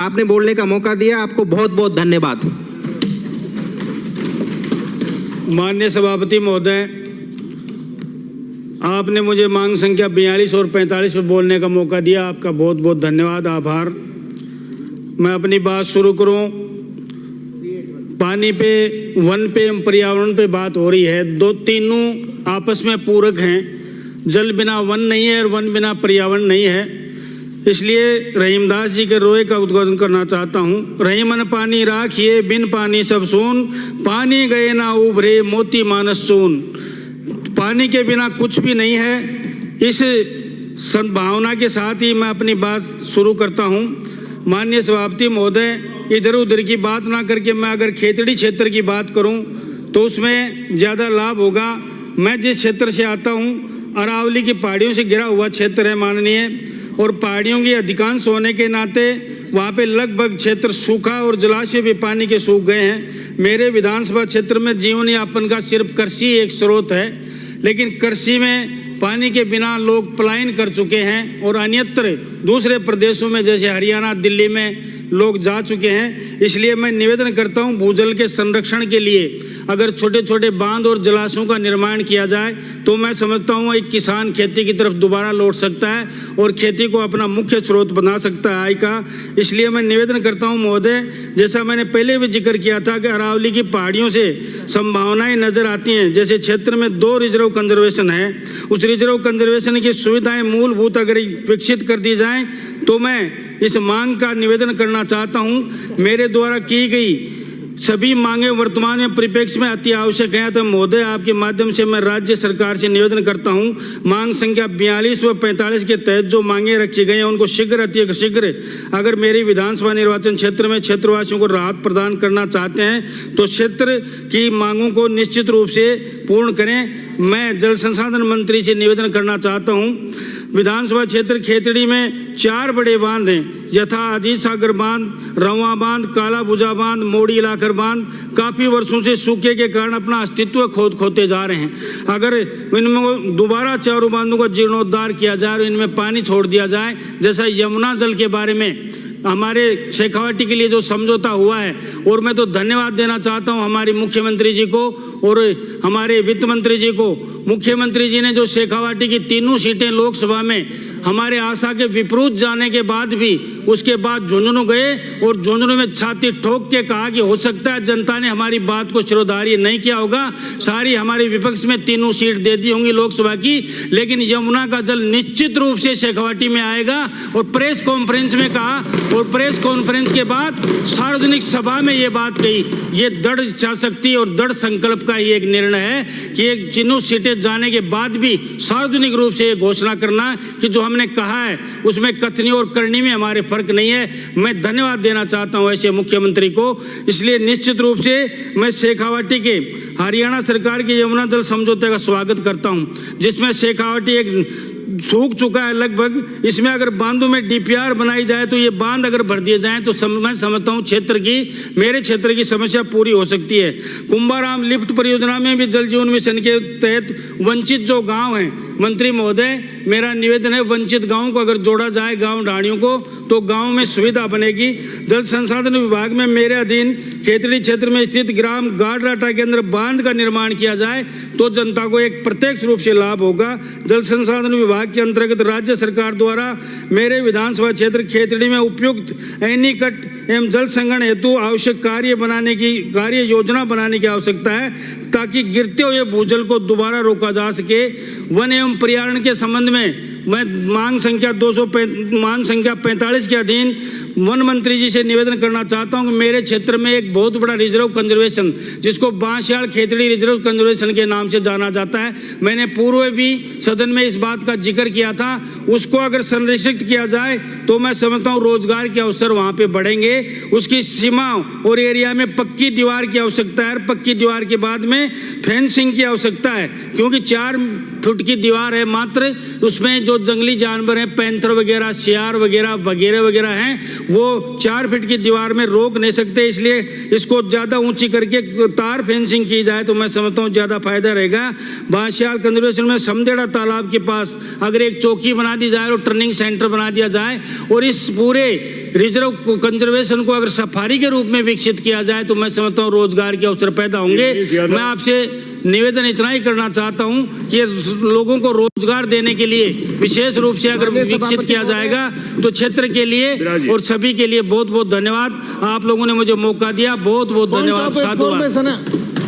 आपने बोलने का मौका दिया, आपको बहुत बहुत धन्यवाद। माननीय सभापति महोदय, आपने मुझे मांग संख्या 42 और 45 पे बोलने का मौका दिया, आपका बहुत बहुत धन्यवाद, आभार। मैं अपनी बात शुरू करूं। पानी पे, वन पे, पर्यावरण पे बात हो रही है। दो तीनों आपस में पूरक हैं। जल बिना वन नहीं है और वन बिना पर्यावरण नहीं है। इसलिए रहीमदास जी के रोए का उद्घाटन करना चाहता हूँ। रहीमन पानी राखिए, बिन पानी सब सून, पानी गए ना उभरे, मोती मानस चून। पानी के बिना कुछ भी नहीं है। इस संभावना के साथ ही मैं अपनी बात शुरू करता हूँ। माननीय सभापति महोदय, इधर उधर की बात ना करके मैं अगर खेतड़ी क्षेत्र की बात करूँ तो उसमें ज़्यादा लाभ होगा। मैं जिस क्षेत्र से आता हूँ, अरावली की पहाड़ियों से घिरा हुआ क्षेत्र है माननीय, और पहाड़ियों की अधिकांश होने के नाते वहाँ पे लगभग क्षेत्र सूखा और जलाशय भी पानी के सूख गए हैं। मेरे विधानसभा क्षेत्र में जीवन यापन का सिर्फ कृषि एक स्रोत है, लेकिन कृषि में पानी के बिना लोग पलायन कर चुके हैं और अन्यत्र दूसरे प्रदेशों में जैसे हरियाणा, दिल्ली में लोग जा चुके हैं। इसलिए मैं निवेदन करता हूं, भूजल के संरक्षण के लिए अगर छोटे छोटे बांध और जलाशयों का निर्माण किया जाए तो मैं समझता हूं एक किसान खेती की तरफ दोबारा लौट सकता है और खेती को अपना मुख्य स्रोत बना सकता है आय का। इसलिए मैं निवेदन करता हूं महोदय, जैसा मैंने पहले भी जिक्र किया था कि अरावली की पहाड़ियों से संभावनाएं नजर आती हैं। जैसे क्षेत्र में 2 रिजर्व कंजर्वेशन है, उस रिजर्व कंजर्वेशन की सुविधाएं मूलभूत अगर विकसित कर दी जाएं तो मैं इस मांग का निवेदन करना चाहता हूं। मेरे द्वारा की गई सभी मांगे वर्तमान में परिप्रेक्ष्य में अति आवश्यक हैं। तो महोदय, आपके माध्यम से मैं राज्य सरकार से निवेदन करता हूं, मांग संख्या 42 व 45 के तहत जो मांगे रखी गई हैं उनको शीघ्र अति शीघ्र अगर मेरी विधानसभा निर्वाचन क्षेत्र में क्षेत्रवासियों को राहत प्रदान करना चाहते हैं तो क्षेत्र की मांगों को निश्चित रूप से पूर्ण करें। मैं जल संसाधन मंत्री से निवेदन करना चाहता हूँ, विधानसभा क्षेत्र खेतड़ी में 4 बड़े बांध हैं, यथा अजीत सागर बांध, रवा बांध, काला बुजा बांध, मोड़ी इलाकर बांध काफ़ी वर्षों से सूखे के कारण अपना अस्तित्व खोते जा रहे हैं। अगर इनमें दोबारा चारों बांधों का जीर्णोद्धार किया जाए और इनमें पानी छोड़ दिया जाए, जैसा यमुना जल के बारे में हमारे शेखावाटी के लिए जो समझौता हुआ है, और मैं तो धन्यवाद देना चाहता हूं हमारी मुख्यमंत्री जी को और हमारे वित्त मंत्री जी को। मुख्यमंत्री जी ने जो शेखावाटी की 3 सीटें लोकसभा में हमारे आशा के विपरीत जाने के बाद भी उसके बाद झुंझुनू गए और झुंझुनू में छाती ठोक के कहा कि हो सकता है जनता ने हमारी बात को शिरोधार्य नहीं किया होगा, सारी हमारे विपक्ष में 3 सीट दे दी होंगी लोकसभा की, लेकिन यमुना का जल निश्चित रूप से शेखावाटी में आएगा। और प्रेस कॉन्फ्रेंस में कहा और प्रेस कॉन्फ्रेंस के बाद सार्वजनिक सभा में ये बात कही। ये दृढ़ इच्छाशक्ति और दृढ़ संकल्प का ही एक निर्णय है कि एक 3 सीटें जाने के बाद भी सार्वजनिक रूप से ये घोषणा करना कि जो हमने कहा है उसमें कथनी और करनी में हमारे फर्क नहीं है। मैं धन्यवाद देना चाहता हूं ऐसे मुख्यमंत्री को। इसलिए निश्चित रूप से मैं शेखावाटी के हरियाणा सरकार के यमुना जल समझौते का स्वागत करता हूं, जिसमें शेखावाटी एक सूख चुका है लगभग। इसमें अगर बांधों में डीपीआर बनाई जाए तो ये बांध अगर भर दिए जाएं तो मैं समझता हूं मेरे क्षेत्र की समस्या पूरी हो सकती है। कुंभाराम लिफ्ट परियोजना में भी जल जीवन मिशन के तहत वंचित जो गांव हैं, मंत्री महोदय मेरा निवेदन है वंचित गांवों को अगर जोड़ा जाए गांव ढाणियों को तो गांव में सुविधा बनेगी। जल संसाधन विभाग में मेरे अधीन खेतड़ी क्षेत्र में स्थित ग्राम गाडराटा के अंदर बांध का निर्माण किया जाए तो जनता को एक प्रत्यक्ष रूप से लाभ होगा। जल संसाधन विभाग के अंतर्गत राज्य सरकार द्वारा मेरे विधानसभा क्षेत्र खेतड़ी में उपयुक्त एनीकट एवं जल संग्रहण हेतु आवश्यक कार्य योजना बनाने की आवश्यकता है, ताकि गिरते हुए भूजल को दोबारा रोका जा सके। वन एवं पर्यावरण के संबंध में मैं मांग संख्या 45 के अधीन वन मंत्री जी से निवेदन करना चाहता हूं कि मेरे क्षेत्र में एक बहुत बड़ा रिजर्व कंजर्वेशन जिसको बांसयाल खेतड़ी रिजर्व कंजर्वेशन के नाम से जाना जाता है, मैंने पूर्व भी सदन में इस बात का जिक्र किया था, उसको अगर संरक्षित किया जाए तो मैं समझता हूं रोजगार के अवसर वहां पे बढ़ेंगे। उसकी सीमा और एरिया में पक्की दीवार की आवश्यकता है, पक्की दीवार के बाद में फेंसिंग की आवश्यकता है, क्योंकि 4 फुट की दीवार है मात्र, उसमें जो जंगली जानवर हैं पैंथर वगैरह, सियार वगैरह हैं वो 4 फीट की दीवार में रोक नहीं सकते, इसलिए इसको ज़्यादा ऊंची करके तार फेंसिंग की जाए तो मैं समझता हूँ ज़्यादा फायदा रहेगा। बांसियाल कंजर्वेशन में समदेड़ा तालाब के पास अगर एक चौकी बना दी जाए और टर्निंग सेंटर बना दिया जाए और इस पूरे रिजर्व कंजर्वेशन को अगर सफारी के रूप में विकसित किया जाए तो मैं समझता हूँ रोजगार के अवसर पैदा होंगे। मैं आपसे निवेदन इतना ही करना चाहता हूं कि लोगों को रोजगार देने के लिए विशेष रूप से अगर विकसित किया जाएगा तो क्षेत्र के लिए और सभी के लिए बहुत बहुत धन्यवाद। आप लोगों ने मुझे मौका दिया, बहुत बहुत धन्यवाद। साधुवाद।